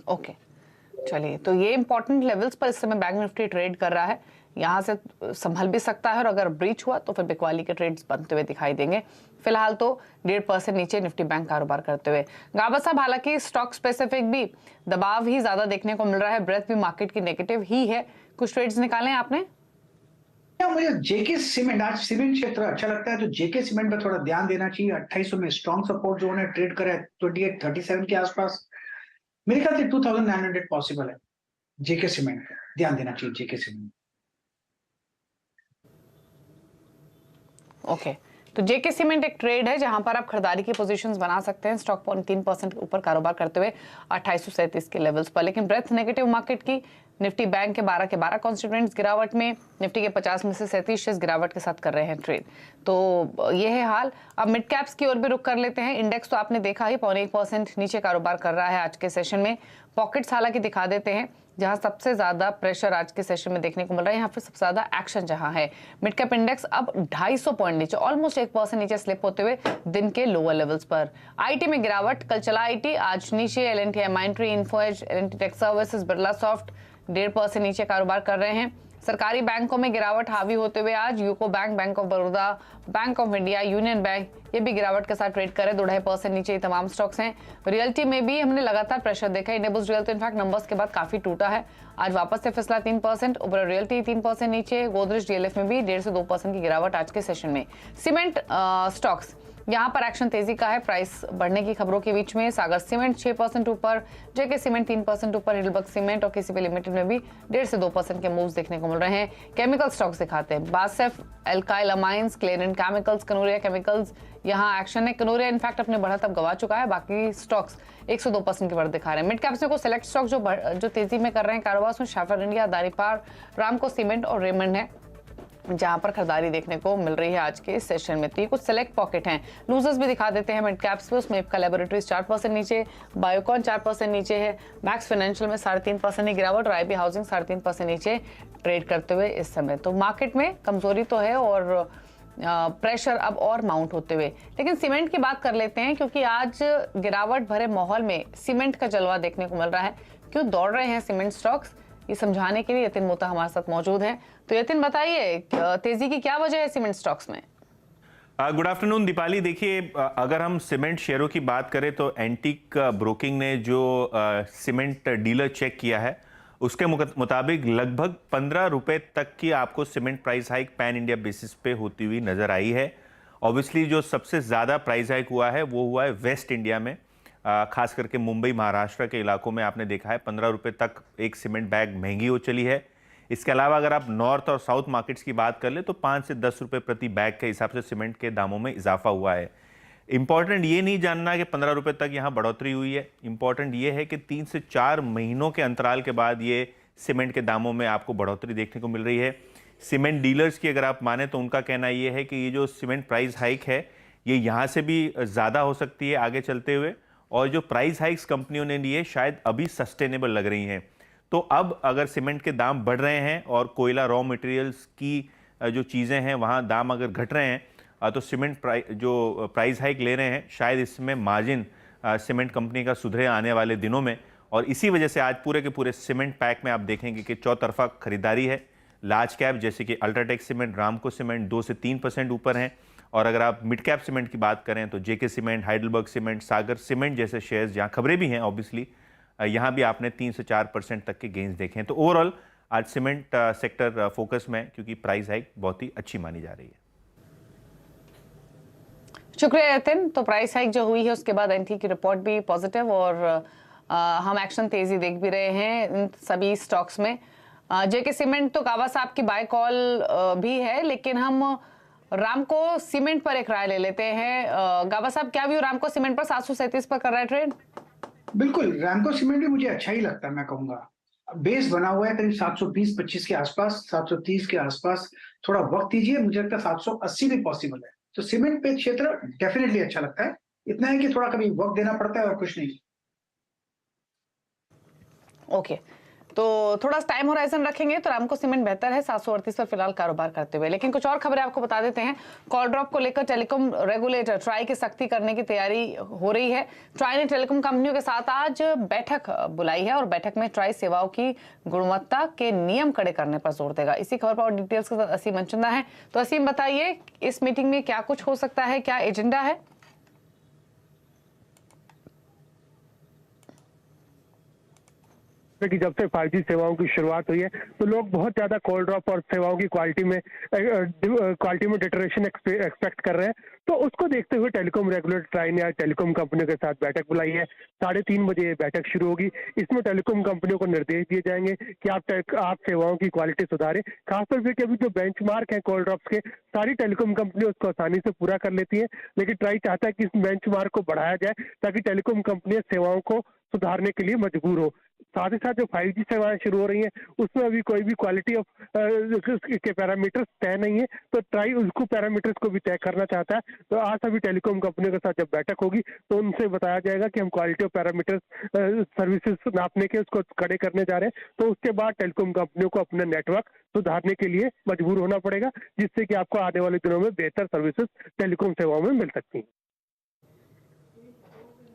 Okay, चलिए, तो ये इंपॉर्टेंट लेवल्स पर इस समय बैंक निफ्टी ट्रेड कर रहा है। यहाँ से संभल भी सकता है और अगर ब्रीच हुआ तो फिर बिकवाली के ट्रेड्स बनते हुए दिखाई देंगे। फिलहाल तो 1.5% नीचे निफ्टी बैंक कारोबार करते हुए। गाबा साहब, हालांकि स्टॉक स्पेसिफिक भी दबाव ही ज्यादा देखने को मिल रहा है, ब्रेथ भी मार्केट की नेगेटिव ही है। कुछ ट्रेड्स निकाले आपने? मुझे जेके सीमेंट, आज सीमेंट क्षेत्र अच्छा लगता है, तो जेके सीमेंट पे थोड़ा ध्यान देना चाहिए। 2800 में स्ट्रॉन्ग सपोर्ट जोन है, ट्रेड करे 2837 के आसपास। मेरे ख्याल से 2900 पॉसिबल है। जेके सीमेंट पे ध्यान देना चाहिए, जेके सीमेंट। ओके, तो जेके सीमेंट एक ट्रेड है जहां पर आप खरीदारी की पोजीशंस बना सकते हैं। स्टॉक 3% ऊपर कारोबार करते हुए 2837 के लेवल्स पर, लेकिन ब्रेथ नेगेटिव मार्केट की। निफ्टी बैंक के 12 कॉन्स्टिट्यूएंट्स गिरावट में, निफ्टी के 50 में से 37 शेयर्स गिरावट के साथ कर रहे हैं ट्रेड। तो ये है हाल। अब मिड कैप्स की ओर भी रुक कर लेते हैं। इंडेक्स तो आपने देखा ही 0.1% नीचे कारोबार कर रहा है आज के सेशन में। पॉकेट्स हालांकि दिखा देते हैं जहां सबसे ज्यादा प्रेशर आज के सेशन में देखने को मिल रहा है, यहाँ पे सबसे ज्यादा एक्शन जहां है। मिड कैप इंडेक्स अब 250 पॉइंट नीचे, ऑलमोस्ट 1% नीचे स्लिप होते हुए दिन के लोअर लेवल्स पर। आईटी में गिरावट, कल चला आईटी, आज नीचे। एल&टी, एमाइंट्री, info edge, L and T tech services, Birlasoft 1.5% नीचे कारोबार कर रहे हैं। सरकारी बैंकों में गिरावट हावी होते हुए आज UCO bank, bank of Baroda, bank of India, union bank, ये भी गिरावट के साथ ट्रेड करे। 2.5% नीचे ये तमाम स्टॉक्स हैं। रियल्टी में भी हमने लगातार प्रेशर देखा है। इनेबल्स रियल तो इनफैक्ट नंबर्स के बाद काफी टूटा है, आज वापस से फिसला 3%। ऊपर रियल्टी 3% नीचे। गोदरेज डीएलएफ में भी 1.5 से 2% की गिरावट आज के सेशन में। सीमेंट स्टॉक्स, यहाँ पर एक्शन तेजी का है प्राइस बढ़ने की खबरों के बीच में। सागर सीमेंट 6% ऊपर, जेके सीमेंट 3% ऊपर, हिडलबर्ग सीमेंट और केसीपी लिमिटेड में भी 1.5 से 2% के मूव्स देखने को मिल रहे हैं। केमिकल स्टॉक्स दिखाते हैं, BASF, alkyl amines, Clariant chemicals, Kanoria chemicals, यहाँ एक्शन है। कनोरिया इनफैक्ट अपने बढ़त अब गवा चुका है, बाकी स्टॉक्स 1 से 2% की बढ़त दिखा रहे हैं। मिड कैप्स में को सिलेक्ट स्टॉक जो तेजी में कर रहे हैं कारोबार, उसमें शैफर इंडिया, दारीपार, रामको सीमेंट और रेमंड है, जहां पर खरीदारी देखने को मिल रही है आज के सेशन में। तो ये कुछ सेलेक्ट पॉकेट हैं। लूजर्स भी दिखा देते हैं मिड कैप्स पे, उसमें इफ्का लैबोरेटरीज 4% नीचे, बायोकॉन 4% नीचे है, मैक्स फाइनेंशियल में 3.5% की गिरावट और आईबी हाउसिंग 3.5% नीचे ट्रेड करते हुए इस समय। तो मार्केट में कमजोरी तो है और प्रेशर अब और माउंट होते हुए। लेकिन सीमेंट की बात कर लेते हैं, क्योंकि आज गिरावट भरे माहौल में सीमेंट का जलवा देखने को मिल रहा है। क्यों दौड़ रहे हैं सीमेंट स्टॉक्स, ये समझाने के लिए यतिन मोता हमारे साथ मौजूद हैं। तो यतिन, बताइए तेजी की क्या वजह है सीमेंट स्टॉक्स में? Good afternoon Deepali. देखिए, अगर हम सीमेंट शेयरों की बात करें तो एंटीक ब्रोकिंग ने जो सीमेंट डीलर चेक किया है उसके मुताबिक लगभग 15 रुपए तक की आपको cement price hike pan India basis पे होती हुई नजर आई है। ऑब्वियसली जो सबसे ज़्यादा प्राइस हाइक हुआ है वो हुआ है वेस्ट इंडिया में, खास करके मुंबई महाराष्ट्र के इलाकों में आपने देखा है 15 रुपए तक एक सीमेंट बैग महंगी हो चली है। इसके अलावा अगर आप नॉर्थ और साउथ मार्केट्स की बात कर ले तो 5 से 10 रुपए प्रति बैग के हिसाब से सीमेंट के दामों में इजाफा हुआ है। इंपॉर्टेंट ये नहीं जानना कि 15 रुपए तक यहाँ बढ़ोतरी हुई है, इंपॉर्टेंट ये है कि 3 से 4 महीनों के अंतराल के बाद ये सीमेंट के दामों में आपको बढ़ोतरी देखने को मिल रही है। सीमेंट डीलर्स की अगर आप माने तो उनका कहना ये है कि ये जो सीमेंट प्राइस हाइक है ये यहाँ से भी ज़्यादा हो सकती है आगे चलते हुए, और जो प्राइस हाइक्स कंपनियों ने लिए शायद अभी सस्टेनेबल लग रही हैं। तो अब अगर सीमेंट के दाम बढ़ रहे हैं और कोयला रॉ मटेरियल्स की जो चीज़ें हैं वहाँ दाम अगर घट रहे हैं तो सीमेंट जो प्राइस हाइक ले रहे हैं शायद इसमें मार्जिन सीमेंट कंपनी का सुधरे आने वाले दिनों में। और इसी वजह से आज पूरे के पूरे सीमेंट पैक में आप देखेंगे कि चौतरफा खरीदारी है। लार्ज कैप जैसे कि अल्ट्राटेक सीमेंट, रामको सीमेंट 2 से 3% ऊपर हैं, और अगर आप मिड कैप सीमेंट की बात करें तो जेके सीमेंट, हाइडलबर्ग सीमेंट, सागर सीमेंट जैसे शेयर्स जहां खबरें भी हैं ऑब्वियसली, यहां भी आपने 3 से 4% तक के गेंस देखे हैं। तो ओवरऑल आज सीमेंट सेक्टर फोकस में, क्योंकि प्राइस हाइक बहुत ही अच्छी मानी जा रही है। शुक्रिया यतिन। तो प्राइस हाइक जो हुई है उसके बाद एनटी की रिपोर्ट भी पॉजिटिव और हम एक्शन तेजी देख भी रहे हैं इन सभी स्टॉक्स में। जेके सीमेंट तो कावा साहब की बाय कॉल भी है, लेकिन हम रामको सीमेंट पर एक राय ले लेते हैं। गावा साहब, क्या व्यू रामको सीमेंट पर 737 पर कर रहा है ट्रेड? बिल्कुल, रामको सीमेंट भी मुझे अच्छा ही लगता है। मैं कहूंगा बेस बना हुआ है करीब 720-25 के आसपास, 730 के आसपास। थोड़ा वक्त दीजिए, मुझे लगता है 780 भी पॉसिबल है। तो सीमेंट पे क्षेत्र डेफिनेटली अच्छा लगता है। इतना है कि थोड़ा कभी वक्त देना पड़ता है और कुछ नहीं। ओके, तो थोड़ा टाइम होराइजन रखेंगे तो रामको सीमेंट बेहतर है 738 पर फिलहाल कारोबार करते हुए। लेकिन कुछ और खबरें आपको बता देते हैं। कॉल ड्रॉप को लेकर टेलीकॉम रेगुलेटर ट्राई की सख्ती करने की तैयारी हो रही है। ट्राई ने टेलीकॉम कंपनियों के साथ आज बैठक बुलाई है और बैठक में ट्राई सेवाओं की गुणवत्ता के नियम कड़े करने पर जोर देगा। इसी खबर पर और डिटेल्स के साथ असीम मनचंदा है। तो असीम बताइए, इस मीटिंग में क्या कुछ हो सकता है, क्या एजेंडा है? कि जब से 5G सेवाओं की शुरुआत हुई है तो लोग बहुत ज्यादा कॉल ड्रॉप और सेवाओं की क्वालिटी में डिटरेशन एक्सपेक्ट कर रहे हैं। तो उसको देखते हुए टेलीकॉम रेगुलेटर ट्राई ने आज टेलीकॉम कंपनियों के साथ बैठक बुलाई है। 3:30 बजे ये बैठक शुरू होगी। इसमें टेलीकॉम कंपनियों को निर्देश दिए जाएंगे कि आप सेवाओं की क्वालिटी सुधारें। खासतौर से कि अभी जो बेंचमार्क है कॉल ड्रॉप्स के, सारी टेलीकॉम कंपनियां उसको आसानी से पूरा कर लेती है, लेकिन ट्राई चाहता है कि इस बेंचमार्क को बढ़ाया जाए ताकि टेलीकॉम कंपनियां सेवाओं को सुधारने के लिए मजबूर हो। साथ ही साथ जो 5G सेवाएं शुरू हो रही हैं उसमें अभी कोई भी क्वालिटी ऑफ के पैरामीटर्स तय नहीं है, तो ट्राई उसको पैरामीटर्स को भी तय करना चाहता है। तो आज सभी टेलीकॉम कंपनियों के साथ जब बैठक होगी तो उनसे बताया जाएगा कि हम क्वालिटी ऑफ पैरामीटर्स सर्विसेज नापने के उसको कड़े करने जा रहे हैं। तो उसके बाद टेलीकॉम कंपनियों को अपना नेटवर्क सुधारने के लिए मजबूर होना पड़ेगा, जिससे कि आपको आने वाले दिनों में बेहतर सर्विसेज टेलीकॉम सेवाओं में मिल सकती हैं।